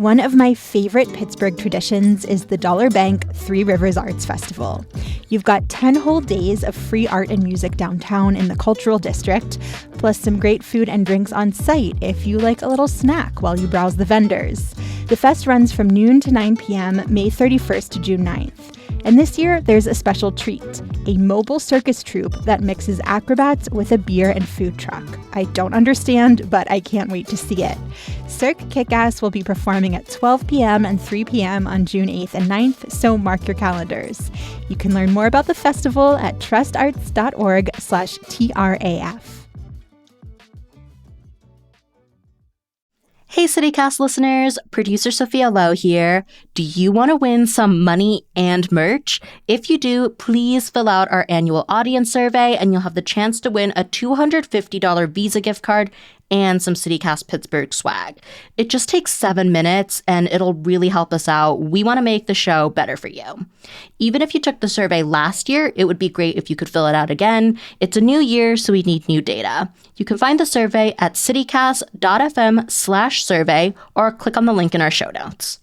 One of my favorite Pittsburgh traditions is the Dollar Bank Three Rivers Arts Festival. You've got 10 whole days of free art and music downtown in the Cultural District, plus some great food and drinks on site if you like a little snack while you browse the vendors. The fest runs from noon to 9 p.m., May 31st to June 9th. And this year, there's a special treat, a mobile circus troupe that mixes acrobats with a beer and food truck. I don't understand, but I can't wait to see it. Cirque Kickass will be performing at 12 p.m. and 3 p.m. on June 8th and 9th, so mark your calendars. You can learn more about the festival at trustarts.org/TRAF. Hey CityCast listeners, producer Sophia Lowe here. Do you want to win some money and merch? If you do, please fill out our annual audience survey and you'll have the chance to win a $250 Visa gift card and some CityCast Pittsburgh swag. It just takes 7 minutes and it'll really help us out. We want to make the show better for you. Even if you took the survey last year, it would be great if you could fill it out again. It's a new year, so we need new data. You can find the survey at citycast.fm/survey or click on the link in our show notes.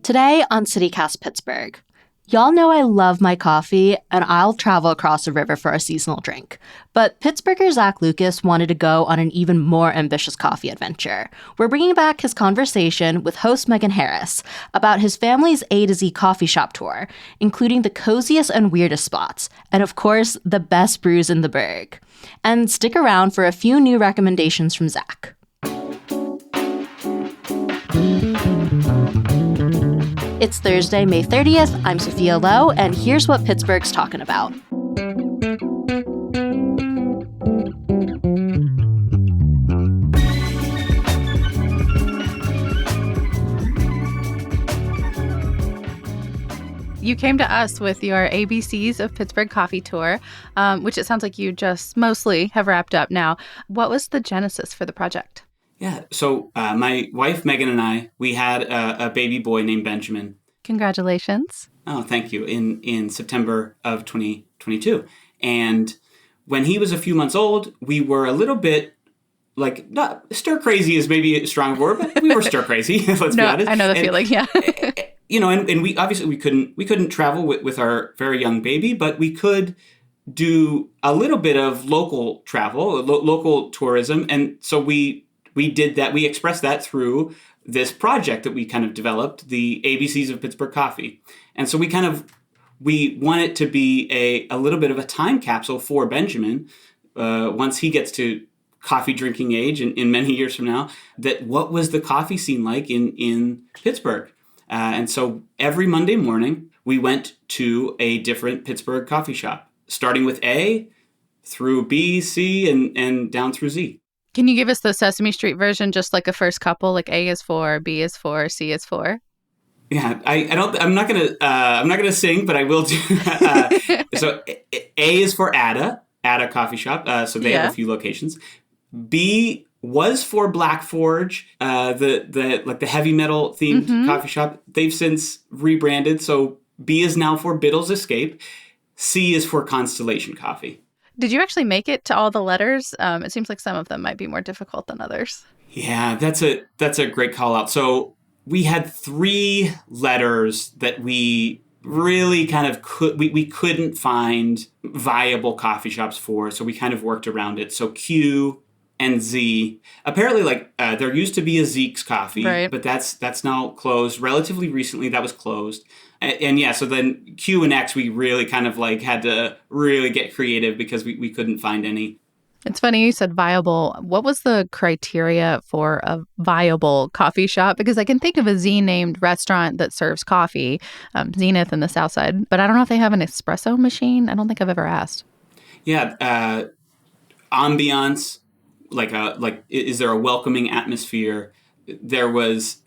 Today on CityCast Pittsburgh. Y'all know I love my coffee, and I'll travel across the river for a seasonal drink. But Pittsburgher Zach Lucas wanted to go on an even more ambitious coffee adventure. We're bringing back his conversation with host Megan Harris about his family's A to Z coffee shop tour, including the coziest and weirdest spots, and of course, the best brews in the burg. And stick around for a few new recommendations from Zach. It's Thursday, May 30th. I'm Sophia Lowe, and here's what Pittsburgh's talking about. You came to us with your ABCs of Pittsburgh coffee tour, which it sounds like you just mostly have wrapped up now. What was the genesis for the project? Yeah, so my wife, Megan, and I, we had a baby boy named Benjamin. Congratulations. Oh, thank you. In September of 2022. And when he was a few months old, we were a little bit, like, not stir crazy is maybe a strong word, but we were stir crazy, let's be honest. I know the feeling, yeah. And we obviously we couldn't travel with our very young baby, but we could do a little bit of local travel, local tourism. And so we did that. We expressed that through this project that we kind of developed, the ABCs of Pittsburgh Coffee. And so we want it to be a little bit of a time capsule for Benjamin once he gets to coffee drinking age in many years from now, that what was the coffee scene like in Pittsburgh? And so every Monday morning, we went to a different Pittsburgh coffee shop, starting with A through B, C, and down through Z. Can you give us the Sesame Street version, just like a first couple, like A is for, B is for, C is for? Yeah, I'm not gonna sing, but I will do. So A is for Ada Coffee Shop. So they have a few locations. B was for Black Forge, the heavy metal themed coffee shop. They've since rebranded, so B is now for Biddle's Escape. C is for Constellation Coffee. Did you actually make it to all the letters? It seems like some of them might be more difficult than others. Yeah, that's a great call out. So we had 3 letters that we really kind of we couldn't find viable coffee shops for, so we kind of worked around it. So Q and Z. Apparently, there used to be a Zeke's Coffee, right, but that's now closed. Relatively recently, that was closed. And yeah, so then Q and X, we really kind of had to really get creative because we couldn't find any. It's funny you said viable. What was the criteria for a viable coffee shop? Because I can think of a Z-named restaurant that serves coffee, Zenith in the South Side, but I don't know if they have an espresso machine. I don't think I've ever asked. Yeah, ambiance, is there a welcoming atmosphere? There was.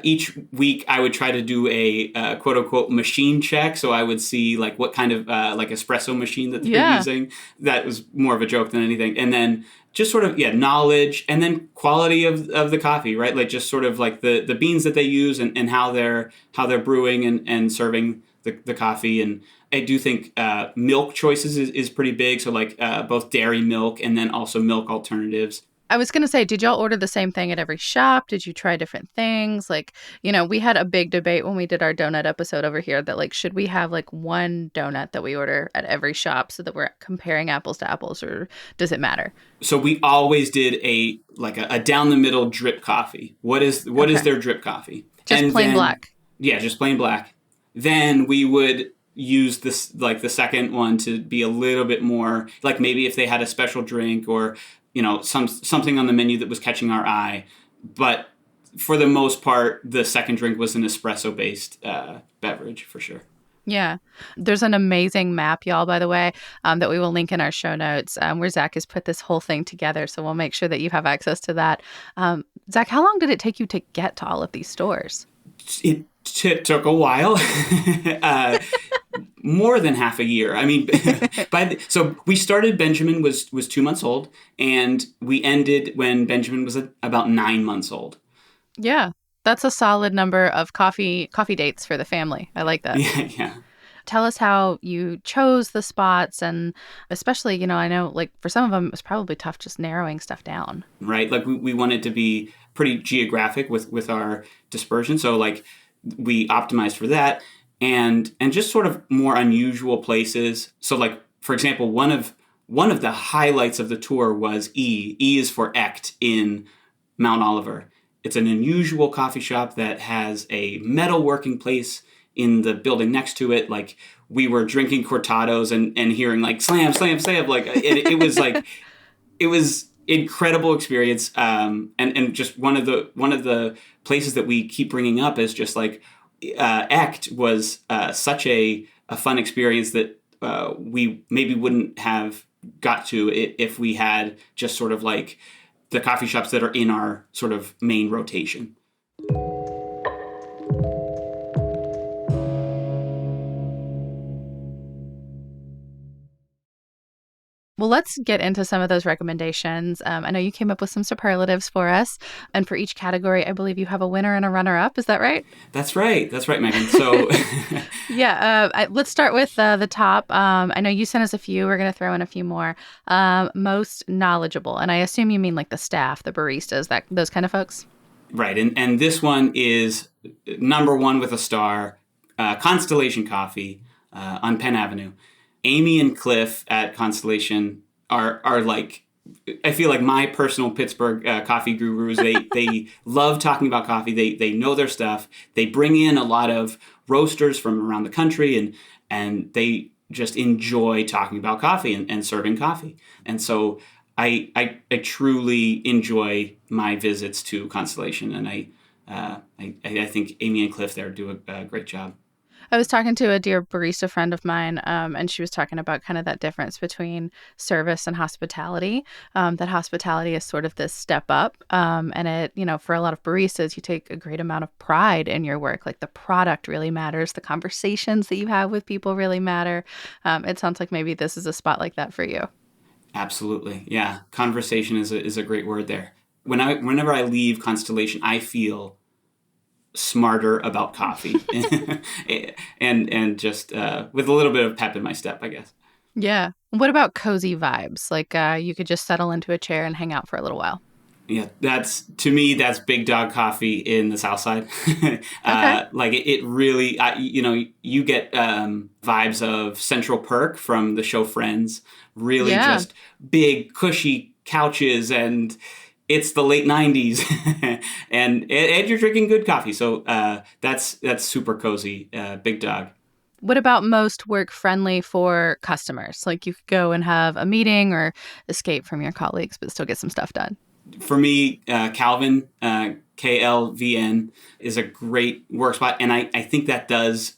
Each week, I would try to do a quote-unquote machine check. So I would see what kind of espresso machine that they're using. That was more of a joke than anything. And then just sort of, knowledge and then quality of the coffee, right? Just sort of the beans that they use and how they're brewing and serving the coffee. And I do think milk choices is pretty big. So like both dairy milk and then also milk alternatives. I was going to say, did y'all order the same thing at every shop? Did you try different things? Like, we had a big debate when we did our donut episode over here that like, should we have like one donut that we order at every shop so that we're comparing apples to apples, or does it matter? So we always did a down the middle drip coffee. What is their drip coffee? Just plain black. Yeah, just plain black. Then we would use this, like the second one, to be a little bit more, like maybe if they had a special drink or something on the menu that was catching our eye. But for the most part, the second drink was an espresso-based beverage for sure. Yeah. There's an amazing map, y'all, by the way, that we will link in our show notes, where Zach has put this whole thing together. So we'll make sure that you have access to that. Zach, how long did it take you to get to all of these stores? It took a while. More than half a year. I mean, so we started, Benjamin was 2 months old, and we ended when Benjamin was about 9 months old. Yeah, that's a solid number of coffee dates for the family. I like that. Yeah. Tell us how you chose the spots, and especially, I know like for some of them, it was probably tough just narrowing stuff down. Right. Like we wanted to be pretty geographic with our dispersion. So like we optimized for that. And just sort of more unusual places. So like, for example, one of the highlights of the tour was E. E is for Echt in Mount Oliver. It's an unusual coffee shop that has a metalworking place in the building next to it. Like we were drinking cortados and hearing like slam, slam, slam. Like it was like, it was incredible experience. And just one of the places that we keep bringing up is just like, Echt was such a fun experience that we maybe wouldn't have got to if we had just sort of like the coffee shops that are in our sort of main rotation. Well, let's get into some of those recommendations. I know you came up with some superlatives for us. And for each category, I believe you have a winner and a runner-up. Is that right? That's right, Megan. So yeah, let's start with the top. I know you sent us a few. We're going to throw in a few more. Most knowledgeable. And I assume you mean like the staff, the baristas, those kind of folks? Right. And this one is number one with a star, Constellation Coffee on Penn Avenue. Amy and Cliff at Constellation are like, I feel like my personal Pittsburgh coffee gurus. They love talking about coffee. They know their stuff. They bring in a lot of roasters from around the country, and they just enjoy talking about coffee and serving coffee. And so I truly enjoy my visits to Constellation, and I think Amy and Cliff there do a great job. I was talking to a dear barista friend of mine, and she was talking about kind of that difference between service and hospitality, that hospitality is sort of this step up. And it, for a lot of baristas, you take a great amount of pride in your work. Like the product really matters. The conversations that you have with people really matter. It sounds like maybe this is a spot like that for you. Absolutely. Yeah. Conversation is a great word there. Whenever I leave Constellation, I feel smarter about coffee and just with a little bit of pep in my step, I guess. Yeah. What about cozy vibes? Like you could just settle into a chair and hang out for a little while. Yeah, that's Big Dog Coffee in the South Side. Okay. Like it really, you get vibes of Central Perk from the show Friends. Really, just big, cushy couches, and it's the late 90s, and you're drinking good coffee. So that's super cozy, Big Dog. What about most work friendly for customers? Like you could go and have a meeting or escape from your colleagues, but still get some stuff done. For me, Calvin, KLVN, is a great work spot. And I think that does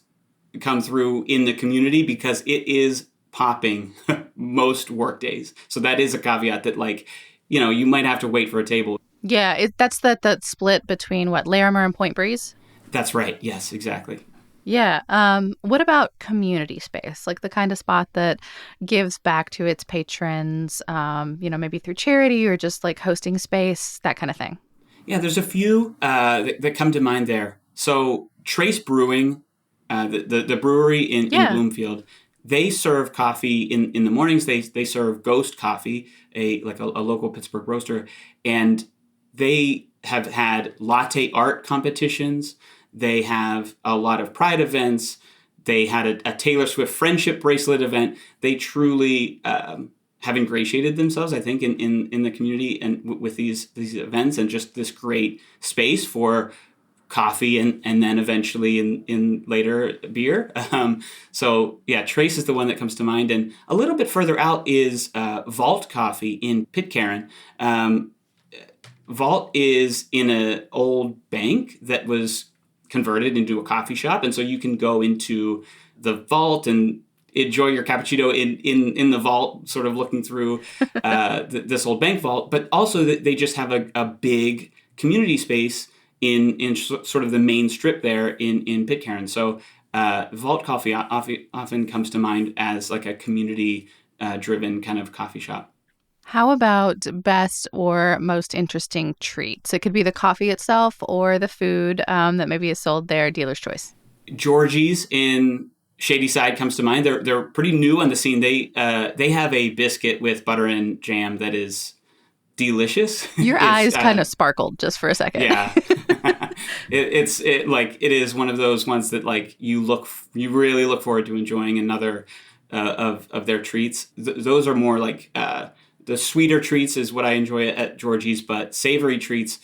come through in the community because it is popping most work days. So that is a caveat that, like, you might have to wait for a table. Yeah, that's that split between Larimer and Point Breeze? That's right. Yes, exactly. Yeah. What about community space? Like the kind of spot that gives back to its patrons, maybe through charity or just like hosting space, that kind of thing. Yeah, there's a few that come to mind there. So Trace Brewing the brewery in Bloomfield. They serve coffee in the mornings. They serve Ghost Coffee, a local Pittsburgh roaster, and they have had latte art competitions. They have a lot of pride events. They had a Taylor Swift friendship bracelet event. They truly have ingratiated themselves, I think, in the community and with these events, and just this great space for coffee and then eventually in later beer. So yeah, Trace is the one that comes to mind. And a little bit further out is Vault Coffee in Pitcairn. Vault is in an old bank that was converted into a coffee shop. And so you can go into the vault and enjoy your cappuccino in the vault, sort of looking through this old bank vault. But also they just have a big community space in sort of the main strip there in Pitcairn. So Vault Coffee often comes to mind as like a community driven kind of coffee shop. How about best or most interesting treats? It could be the coffee itself or the food that maybe is sold there, dealer's choice. Georgie's in Shady Side comes to mind. They're pretty new on the scene. They have a biscuit with butter and jam that is delicious. Your eyes kind of sparkled just for a second. Yeah. It is one of those ones that like you really look forward to enjoying another of their treats. Those are more like the sweeter treats is what I enjoy at Georgie's, but savory treats.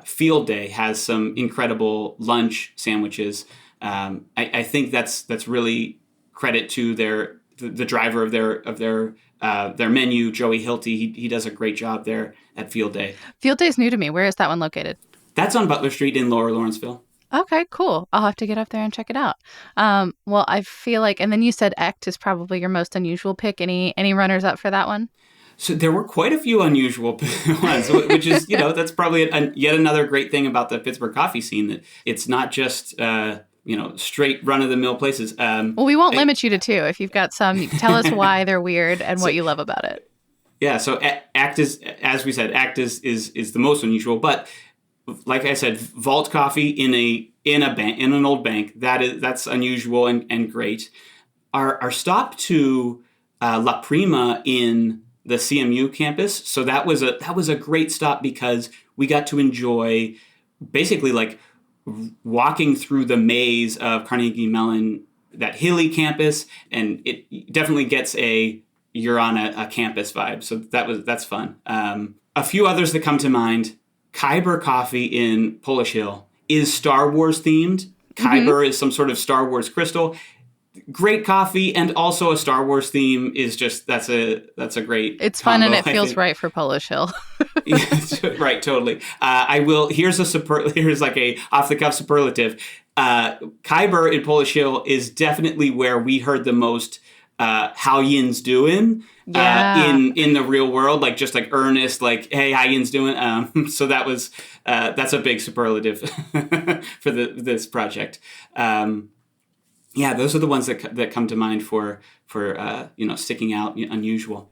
Field Day has some incredible lunch sandwiches. I think that's really credit to the driver of their menu, Joey Hilty. He does a great job there at Field Day. Field Day is new to me. Where is that one located? That's on Butler Street in Lower Lawrenceville. Okay, cool. I'll have to get up there and check it out. Well, I feel like, and then you said Echt is probably your most unusual pick. Any runners up for that one? So there were quite a few unusual ones, which is, that's probably yet another great thing about the Pittsburgh coffee scene, that it's not just, straight run-of-the-mill places. Well, we won't limit you to two. If you've got some, tell us why they're weird and what you love about it. Yeah, so Echt is, as we said, Echt is the most unusual. But like I said, Vault Coffee in an old bank, that's unusual and great. Our stop to La Prima in the CMU campus. So that was a great stop because we got to enjoy basically like walking through the maze of Carnegie Mellon, that hilly campus, and it definitely gets you're on a campus vibe. So that's fun. A few others that come to mind: Khyber Coffee in Polish Hill is Star Wars themed. Khyber is some sort of Star Wars crystal. Great coffee, and also a Star Wars theme is just that's a great. It's fun combo, and it feels right for Polish Hill. Yes, right, totally. Here's like a off the cuff superlative. Khyber in Polish Hill is definitely where we heard the most how yin's doing in the real world, like just like earnest, like, hey, how yin's doing. So that's a big superlative for this project. Yeah, those are the ones that come to mind for sticking out, unusual.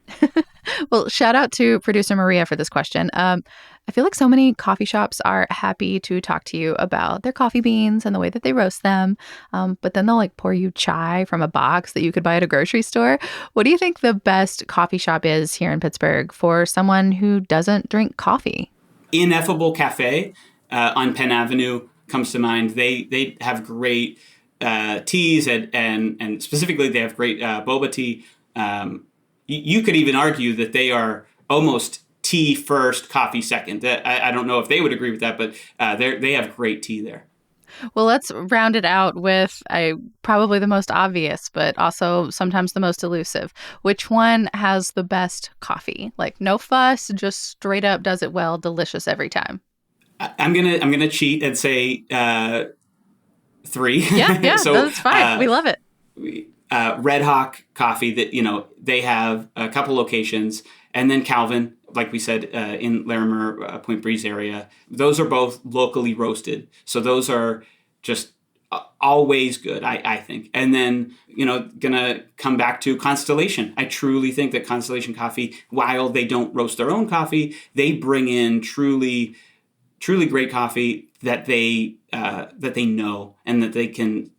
Well, shout out to producer Maria for this question. I feel like so many coffee shops are happy to talk to you about their coffee beans and the way that they roast them. But then they'll like pour you chai from a box that you could buy at a grocery store. What do you think the best coffee shop is here in Pittsburgh for someone who doesn't drink coffee? Ineffable Cafe on Penn Avenue comes to mind. They have great teas and specifically they have great boba tea. You could even argue that they are almost tea first, coffee second. I don't know if they would agree with that, but they have great tea there. Well, let's round it out with probably the most obvious, but also sometimes the most elusive. Which one has the best coffee? Like no fuss, just straight up does it well, delicious every time. I'm gonna cheat and say 3. Yeah, so, that's fine. We love it. Red Hawk Coffee, that they have a couple locations, and then Calvin, like we said, in Larimer, Point Breeze area. Those are both locally roasted, so those are just always good, I think. And then gonna come back to Constellation. I truly think that Constellation Coffee, while they don't roast their own coffee, they bring in truly great coffee that they know and that they can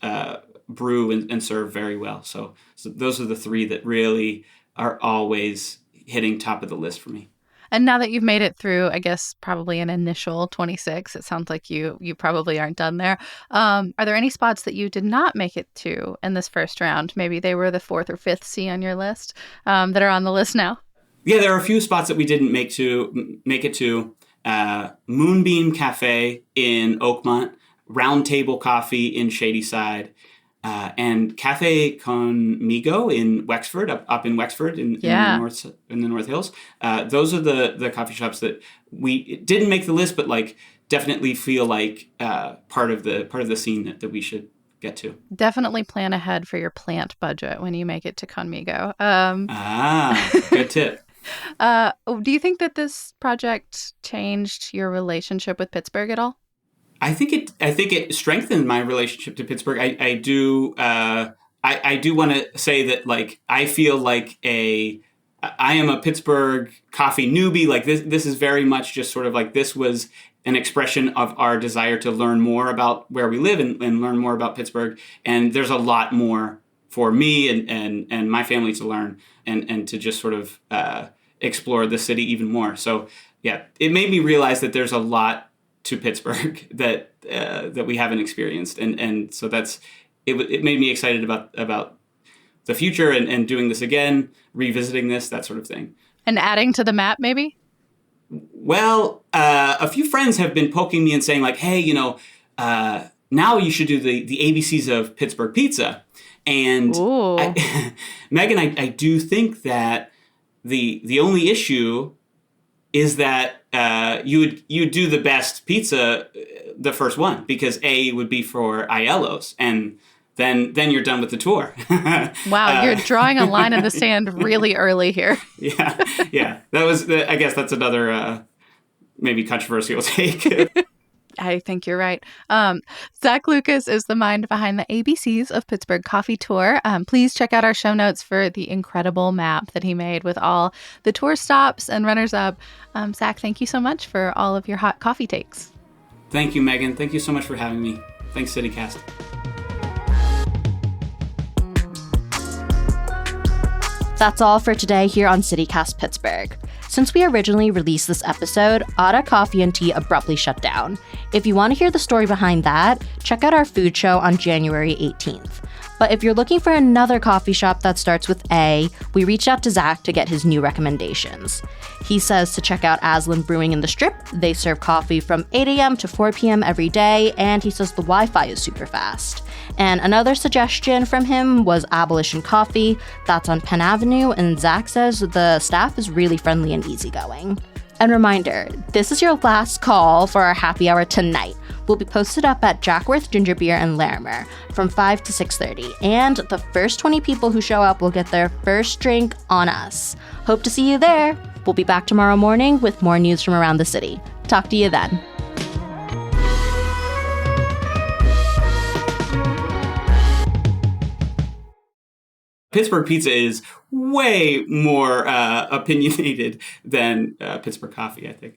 brew and serve very well. So those are the three that really are always hitting top of the list for me. And now that you've made it through, I guess, probably an initial 26, it sounds like you probably aren't done there. Are there any spots that you did not make it to in this first round? Maybe they were the 4th or 5th C on your list that are on the list now? Yeah, there are a few spots that we didn't make it to. Moonbeam Cafe in Oakmont, Round Table Coffee in Shadyside, and Cafe Conmigo in Wexford, up in Wexford in the North Hills. Those are the coffee shops that we didn't make the list, but like definitely feel like part of the scene that we should get to. Definitely plan ahead for your plant budget when you make it to Conmigo. Good tip. Do you think that this project changed your relationship with Pittsburgh at all? I think it strengthened my relationship to Pittsburgh. I do want to say that like I feel like I am a Pittsburgh coffee newbie. Like this is very much just sort of like this was an expression of our desire to learn more about where we live and learn more about Pittsburgh. And there's a lot more for me and my family to learn and to just sort of explore the city even more. So yeah, it made me realize that there's a lot to Pittsburgh that we haven't experienced, and so it made me excited about the future and doing this again, revisiting this, that sort of thing. And adding to the map, maybe? Well, a few friends have been poking me and saying like, hey, now you should do the ABCs of Pittsburgh pizza. And Megan, I do think that the only issue is that you would do the best pizza the first one, because A would be for Aiello's, and then you're done with the tour. Wow, you're drawing a line in the sand really early here. Yeah. I guess that's another maybe controversial take. I think you're right. Zach Lucas is the mind behind the ABCs of Pittsburgh Coffee Tour. Please check out our show notes for the incredible map that he made with all the tour stops and runners-up. Zach, thank you so much for all of your hot coffee takes. Thank you, Megan. Thank you so much for having me. Thanks, CityCast. That's all for today here on CityCast Pittsburgh. Since we originally released this episode, Otta Coffee and Tea abruptly shut down. If you want to hear the story behind that, check out our food show on January 18th. But if you're looking for another coffee shop that starts with A, we reached out to Zach to get his new recommendations. He says to check out Aslan Brewing in the Strip. They serve coffee from 8 a.m. to 4 p.m. every day, and he says the Wi-Fi is super fast. And another suggestion from him was Abolition Coffee. That's on Penn Avenue, and Zach says the staff is really friendly and easygoing. And reminder, this is your last call for our happy hour tonight. We'll be posted up at Jackworth Ginger Beer and Larimer from 5 to 6:30, and the first 20 people who show up will get their first drink on us. Hope to see you there. We'll be back tomorrow morning with more news from around the city. Talk to you then. Pittsburgh pizza is way more opinionated than Pittsburgh coffee, I think.